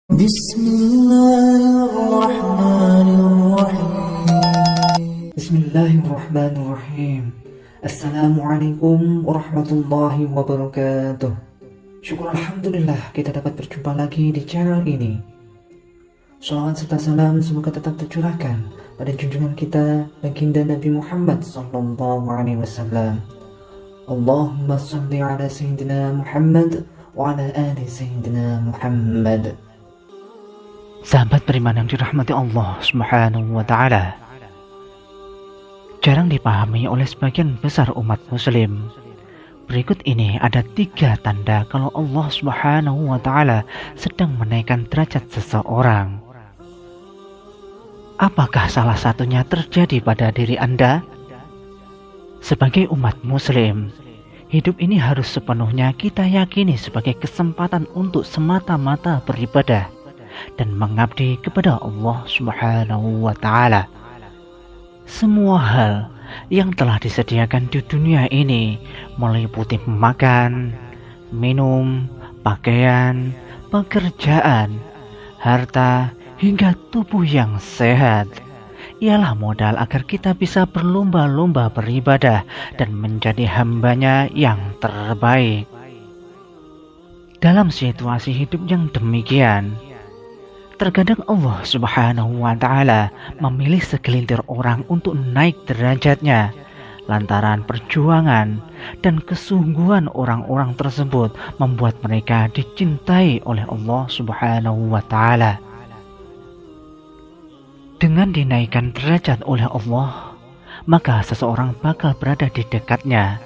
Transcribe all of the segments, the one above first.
بسم الله الرحمن الرحيم بسم الله الرحمن الرحيم. Assalamualaikum warahmatullahi wabarakatuh. Syukur Alhamdulillah kita dapat berjumpa lagi di channel ini. Shalawat serta salam semoga tetap tercurahkan pada junjungan kita baginda Nabi Muhammad sallallahu alaihi wasallam. Allahumma shalli ala sayyidina Muhammad wa ala ali sayyidina Muhammad. Sahabat beriman yang dirahmati Allah Subhanahu wa taala, jarang dipahami oleh sebagian besar umat muslim. Berikut ini ada 3 tanda kalau Allah Subhanahu wa taala sedang menaikkan derajat seseorang. Apakah salah satunya terjadi pada diri Anda? Sebagai umat muslim, hidup ini harus sepenuhnya kita yakini sebagai kesempatan untuk semata-mata beribadah dan mengabdi kepada Allah Subhanahu wa taala. Semua hal yang telah disediakan di dunia ini meliputi makan, minum, pakaian, pekerjaan, harta, hingga tubuh yang sehat ialah modal agar kita bisa berlomba-lomba beribadah dan menjadi hambanya yang terbaik. Dalam situasi hidup yang demikian, terkadang Allah Subhanahu wa taala memilih segelintir orang untuk naik derajatnya lantaran perjuangan dan kesungguhan orang-orang tersebut membuat mereka dicintai oleh Allah Subhanahu wa taala. Dengan dinaikkan derajat oleh Allah, maka seseorang bakal berada di dekatnya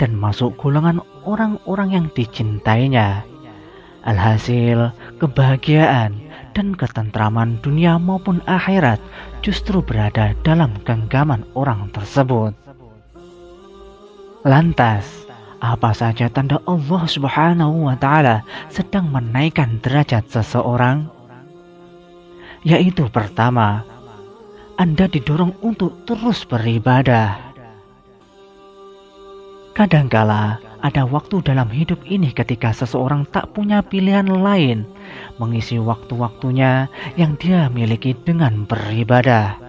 dan masuk golongan orang-orang yang dicintainya. Alhasil, kebahagiaan dan ketentraman dunia maupun akhirat justru berada dalam genggaman orang tersebut. Lantas, apa saja tanda Allah Subhanahu wa taala sedang menaikkan derajat seseorang? Yaitu pertama, Anda didorong untuk terus beribadah. Kadangkala ada waktu dalam hidup ini ketika seseorang tak punya pilihan lain mengisi waktu-waktunya yang dia miliki dengan beribadah.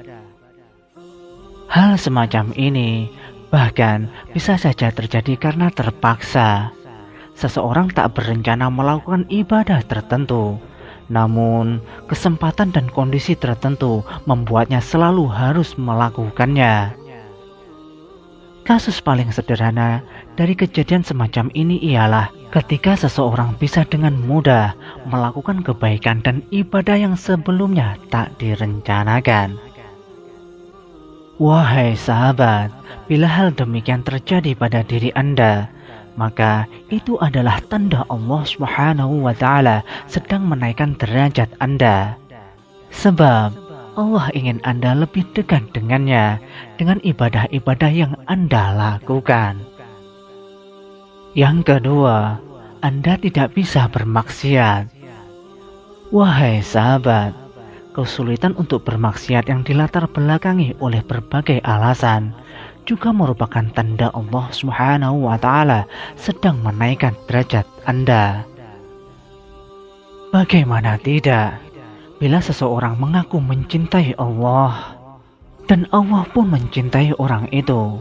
Hal semacam ini bahkan bisa saja terjadi karena terpaksa. Seseorang tak berencana melakukan ibadah tertentu, namun kesempatan dan kondisi tertentu membuatnya selalu harus melakukannya. Kasus paling sederhana dari kejadian semacam ini ialah ketika seseorang bisa dengan mudah melakukan kebaikan dan ibadah yang sebelumnya tak direncanakan. Wahai sahabat, bila hal demikian terjadi pada diri Anda, maka itu adalah tanda Allah Subhanahu wa taala sedang menaikkan derajat Anda. Sebab Allah ingin Anda lebih dekat dengannya dengan ibadah-ibadah yang Anda lakukan. Yang kedua, Anda tidak bisa bermaksiat. Wahai sahabat, kesulitan untuk bermaksiat yang dilatar belakangi oleh berbagai alasan juga merupakan tanda Allah Subhanahu wa taala sedang menaikkan derajat Anda. Bagaimana tidak? Bila seseorang mengaku mencintai Allah dan Allah pun mencintai orang itu,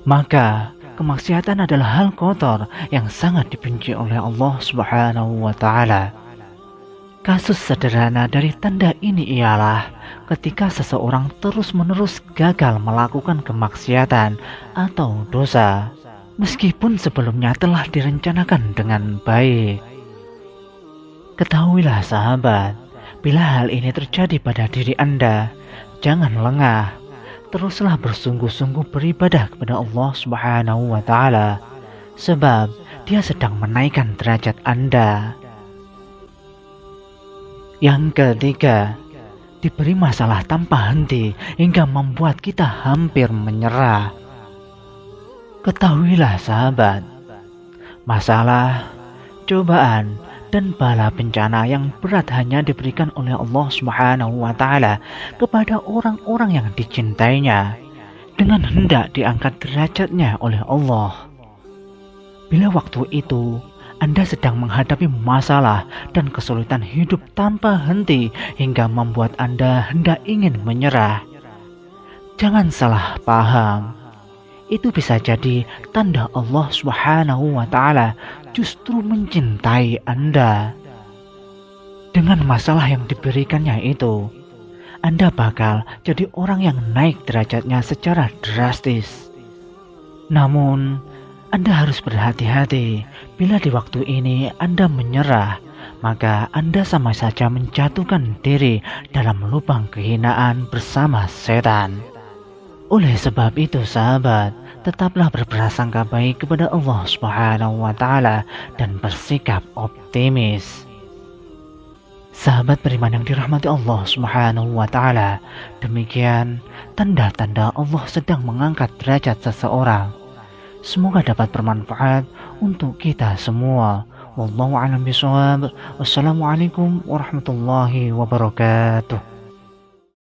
maka kemaksiatan adalah hal kotor yang sangat dibenci oleh Allah Subhanahu wa taala. Kasus sederhana dari tanda ini ialah ketika seseorang terus-menerus gagal melakukan kemaksiatan atau dosa, meskipun sebelumnya telah direncanakan dengan baik. Ketahuilah sahabat, bila hal ini terjadi pada diri Anda, jangan lengah. Teruslah bersungguh-sungguh beribadah kepada Allah Subhanahu wa taala, sebab Dia sedang menaikkan derajat Anda. Yang ketiga, diberi masalah tanpa henti hingga membuat kita hampir menyerah. Ketahuilah sahabat, masalah, cobaan, dan bala bencana yang berat hanya diberikan oleh Allah Subhanahu wa taala kepada orang-orang yang dicintainya dengan hendak diangkat derajatnya oleh Allah. Bila waktu itu Anda sedang menghadapi masalah dan kesulitan hidup tanpa henti hingga membuat Anda hendak ingin menyerah. Jangan salah paham. Itu bisa jadi tanda Allah Subhanahu wa Ta'ala justru mencintai Anda. Dengan masalah yang diberikannya itu, Anda bakal jadi orang yang naik derajatnya secara drastis. Namun, Anda harus berhati-hati. Bila di waktu ini Anda menyerah, maka Anda sama saja menjatuhkan diri dalam lubang kehinaan bersama setan. Oleh sebab itu, sahabat, tetaplah berprasangka baik kepada Allah Subhanahu wa Ta'ala dan bersikap optimis. Sahabat beriman yang dirahmati Allah Subhanahu wa Ta'ala, demikian tanda-tanda Allah sedang mengangkat derajat seseorang. Semoga dapat bermanfaat untuk kita semua. Wallahu a'lam bishawab. Wassalamualaikum warahmatullahi wabarakatuh.